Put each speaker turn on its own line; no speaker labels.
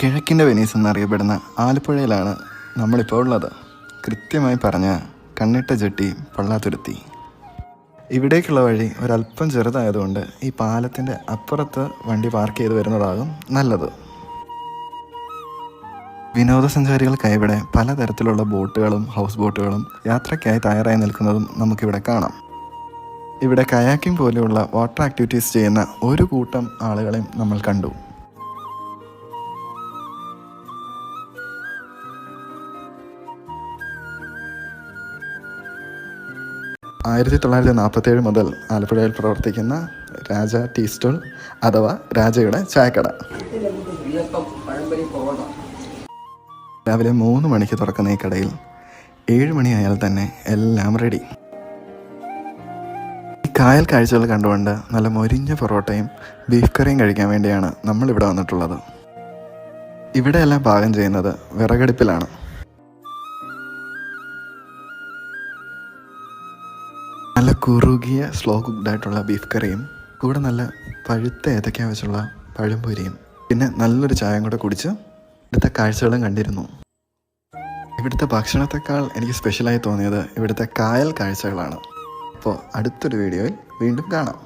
കിഴക്കിൻ്റെ Venice എന്നറിയപ്പെടുന്ന ആലപ്പുഴയിലാണ് നമ്മളിപ്പോൾ ഉള്ളത്. കൃത്യമായി പറഞ്ഞ കണ്ണിട്ട ജെട്ടി പള്ളാത്തുരുത്തി. ഇവിടേക്കുള്ള വഴി ഒരല്പം ചെറുതായതുകൊണ്ട് ഈ പാലത്തിൻ്റെ അപ്പുറത്ത് വണ്ടി പാർക്ക് ചെയ്ത് വരുന്നതാകും നല്ലത്. വിനോദസഞ്ചാരികൾക്കായി ഇവിടെ പലതരത്തിലുള്ള ബോട്ടുകളും ഹൗസ് ബോട്ടുകളും യാത്രയ്ക്കായി തയ്യാറായി നിൽക്കുന്നതും നമുക്കിവിടെ കാണാം. ഇവിടെ കയാക്കിംഗ് പോലെയുള്ള വാട്ടർ ആക്ടിവിറ്റീസ് ചെയ്യുന്ന ഒരു കൂട്ടം ആളുകളെയും നമ്മൾ കണ്ടു. ആയിരത്തി 1947 മുതൽ ആലപ്പുഴയിൽ പ്രവർത്തിക്കുന്ന രാജ ടീ സ്റ്റോൾ അഥവാ രാജയുടെ ചായക്കട. രാവിലെ 3 മണിക്ക് തുറക്കുന്ന ഈ കടയിൽ 7 മണിയായാൽ തന്നെ എല്ലാം റെഡി. ഈ കായൽ കാഴ്ചകൾ കണ്ടുകൊണ്ട് നല്ല മൊരിഞ്ഞ പൊറോട്ടയും ബീഫ് കറിയും കഴിക്കാൻ വേണ്ടിയാണ് നമ്മളിവിടെ വന്നിട്ടുള്ളത്. ഇവിടെയെല്ലാം പാകം ചെയ്യുന്നത് വിറകടുപ്പിലാണ്. നല്ല കുറുകിയ സ്ലോ കുക്ക്ഡായിട്ടുള്ള ബീഫ് കറിയും കൂടെ നല്ല പഴുത്ത ഏത്തയ്ക്ക വെച്ചുള്ള പഴംപൊരിയും പിന്നെ നല്ലൊരു ചായയും കൂടെ കുടിച്ച് ഇവിടുത്തെ കാഴ്ചകളും കണ്ടിരുന്നു. ഇവിടുത്തെ ഭക്ഷണത്തെക്കാൾ എനിക്ക് സ്പെഷ്യലായി തോന്നിയത് ഇവിടുത്തെ കായൽ കാഴ്ചകളാണ്. അപ്പോൾ അടുത്തൊരു വീഡിയോയിൽ വീണ്ടും കാണാം.